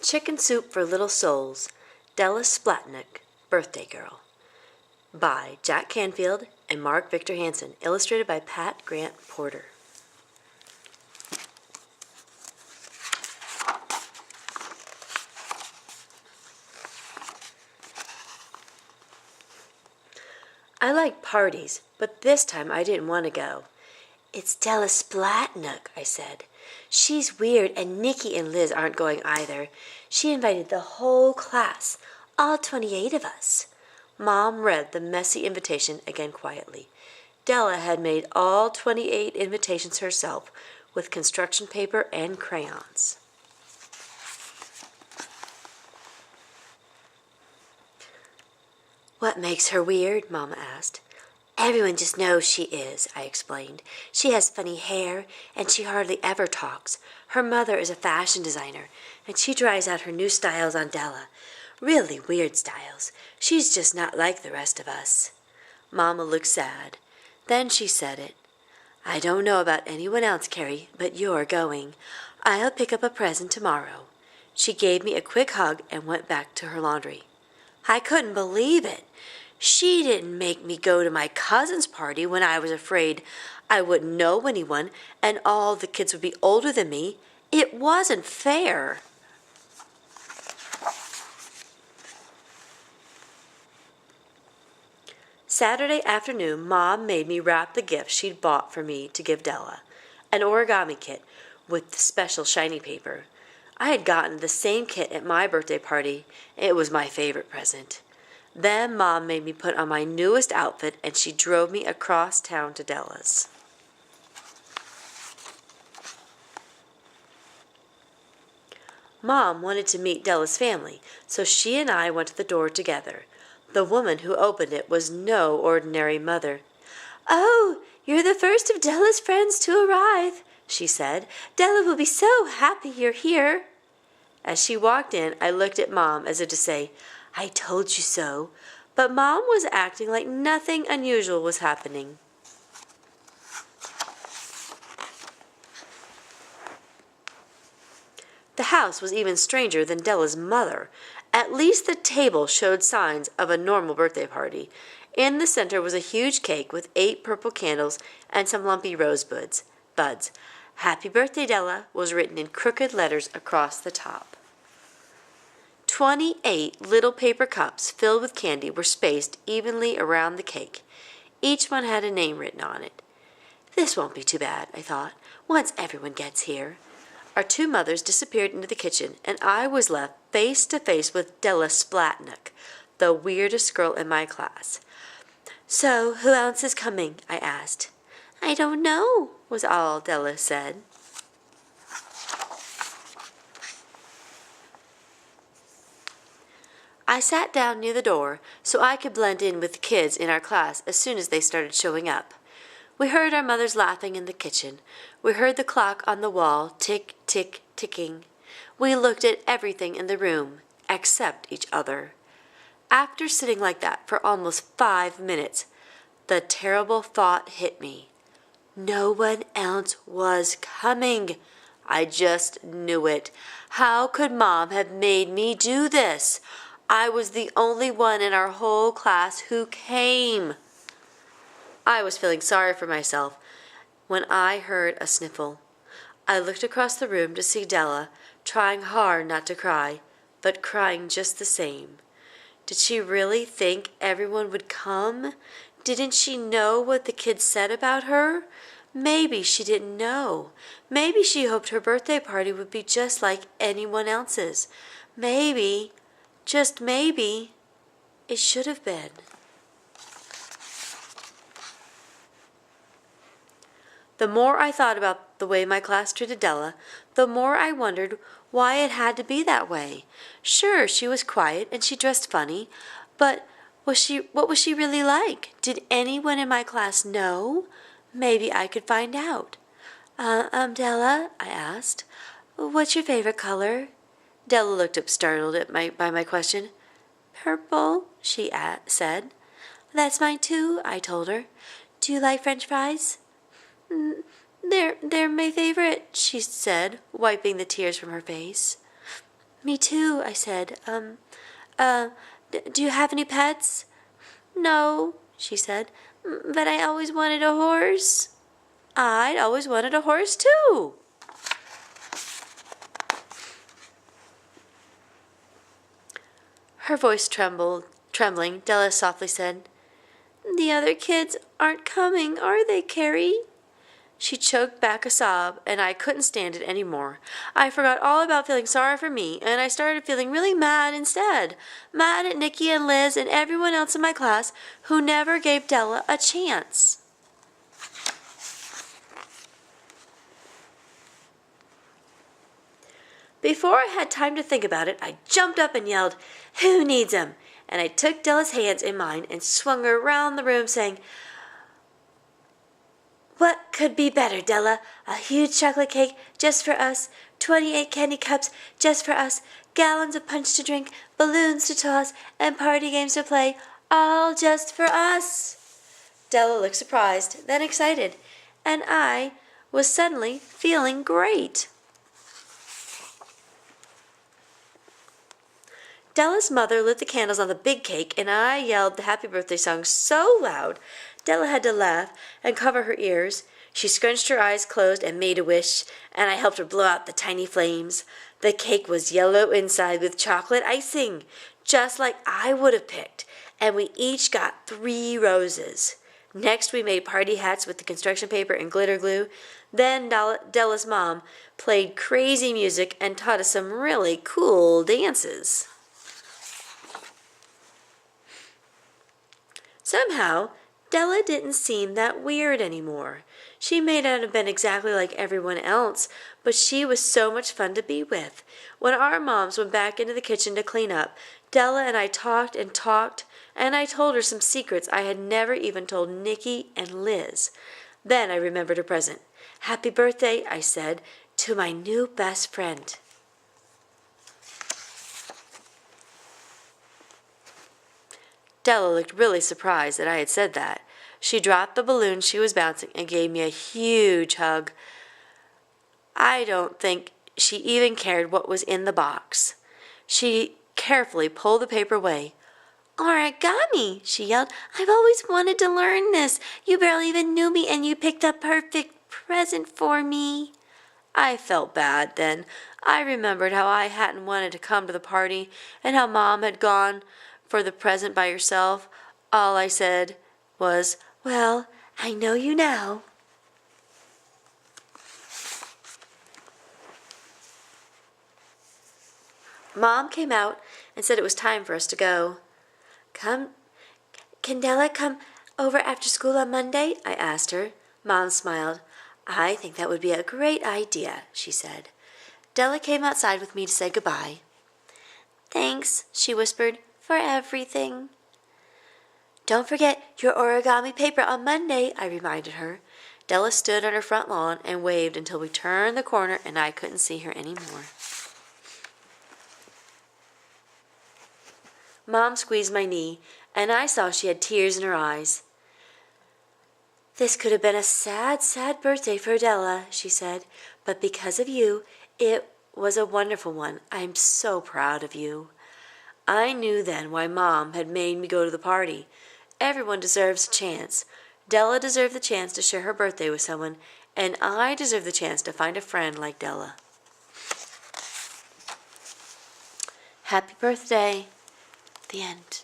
Chicken Soup for Little Souls, Della Splatnik, Birthday Girl, by Jack Canfield and Mark Victor Hansen, illustrated by Pat Grant Porter. I like parties, but this time I didn't want to go. "It's Della Splatnik," I said. "She's weird, and Nikki and Liz aren't going either. She invited the whole class, all 28 of us." Mom read the messy invitation again quietly. Della had made all 28 invitations herself with construction paper and crayons. "What makes her weird?" Mama asked. "Everyone just knows she is," I explained. "She has funny hair, and she hardly ever talks. Her mother is a fashion designer, and she tries out her new styles on Della. Really weird styles. She's just not like the rest of us." Mama looked sad. Then she said it. "I don't know about anyone else, Carrie, but you're going. I'll pick up a present tomorrow." She gave me a quick hug and went back to her laundry. I couldn't believe it. She didn't make me go to my cousin's party when I was afraid I wouldn't know anyone and all the kids would be older than me. It wasn't fair. Saturday afternoon, Mom made me wrap the gift she'd bought for me to give Della, an origami kit with special shiny paper. I had gotten the same kit at my birthday party. It was my favorite present. Then Mom made me put on my newest outfit, and she drove me across town to Della's. Mom wanted to meet Della's family, so she and I went to the door together. The woman who opened it was no ordinary mother. "Oh, you're the first of Della's friends to arrive," she said. "Della will be so happy you're here." As she walked in, I looked at Mom as if to say, "I told you so," but Mom was acting like nothing unusual was happening. The house was even stranger than Della's mother. At least the table showed signs of a normal birthday party. In the center was a huge cake with 8 purple candles and some lumpy rosebuds. "Happy birthday, Della," was written in crooked letters across the top. 28 little paper cups filled with candy were spaced evenly around the cake. Each one had a name written on it. This won't be too bad, I thought, once everyone gets here. Our 2 mothers disappeared into the kitchen, and I was left face to face with Della Splatnik, the weirdest girl in my class. "So, who else is coming?" I asked. "I don't know," was all Della said. I sat down near the door so I could blend in with the kids in our class as soon as they started showing up. We heard our mothers laughing in the kitchen. We heard the clock on the wall tick, tick, ticking. We looked at everything in the room except each other. After sitting like that for almost 5 minutes, the terrible thought hit me. No one else was coming. I just knew it. How could Mom have made me do this? I was the only one in our whole class who came. I was feeling sorry for myself when I heard a sniffle. I looked across the room to see Della, trying hard not to cry, but crying just the same. Did she really think everyone would come? Didn't she know what the kids said about her? Maybe she didn't know. Maybe she hoped her birthday party would be just like anyone else's. Maybe, just maybe, it should have been. The more I thought about the way my class treated Della, the more I wondered why it had to be that way. Sure, she was quiet and she dressed funny, but what was she really like? Did anyone in my class know? Maybe I could find out. Della," I asked, "what's your favorite color?" Della looked up startled by my question. "Purple," she said. "That's mine too," I told her. "Do you like French fries?" They're my favorite," she said, wiping the tears from her face. Me too, I said. Do you have any pets? No, she said, but I always wanted a horse. I'd always wanted a horse too. Her voice trembling, Della softly said, The other kids aren't coming, are they, Carrie? She choked back a sob, and I couldn't stand it any more. I forgot all about feeling sorry for me, and I started feeling really mad instead. Mad at Nikki and Liz and everyone else in my class who never gave Della a chance. Before I had time to think about it, I jumped up and yelled, Who needs 'em? And I took Della's hands in mine and swung her around the room, saying, What could be better, Della? A huge chocolate cake just for us, 28 candy cups just for us, gallons of punch to drink, balloons to toss, and party games to play, all just for us. Della looked surprised, then excited, and I was suddenly feeling great. Della's mother lit the candles on the big cake, and I yelled the happy birthday song so loud Della had to laugh and cover her ears. She scrunched her eyes closed and made a wish, and I helped her blow out the tiny flames. The cake was yellow inside with chocolate icing, just like I would have picked, and we each got 3 roses. Next, we made party hats with the construction paper and glitter glue. Then Della's mom played crazy music and taught us some really cool dances. Somehow, Della didn't seem that weird anymore. She may not have been exactly like everyone else, but she was so much fun to be with. When our moms went back into the kitchen to clean up, Della and I talked, and I told her some secrets I had never even told Nikki and Liz. Then I remembered her present. Happy birthday, I said, to my new best friend. Della looked really surprised that I had said that. She dropped the balloon she was bouncing and gave me a huge hug. I don't think she even cared what was in the box. She carefully pulled the paper away. Origami, she yelled. I've always wanted to learn this. You barely even knew me, and you picked a perfect present for me. I felt bad then. I remembered how I hadn't wanted to come to the party and how Mom had gone for the present by herself. All I said was, Well, I know you now. Mom came out and said it was time for us to go. Can Della come over after school on Monday? I asked her. Mom smiled. I think that would be a great idea, she said. Della came outside with me to say goodbye. Thanks, she whispered, for everything. Don't forget your origami paper on Monday, I reminded her. Della stood on her front lawn and waved until we turned the corner and I couldn't see her anymore. Mom squeezed my knee, and I saw she had tears in her eyes. This could have been a sad, sad birthday for Della, she said, but because of you, it was a wonderful one. I'm so proud of you. I knew then why Mom had made me go to the party. Everyone deserves a chance. Della deserved the chance to share her birthday with someone, and I deserve the chance to find a friend like Della. Happy birthday. The end.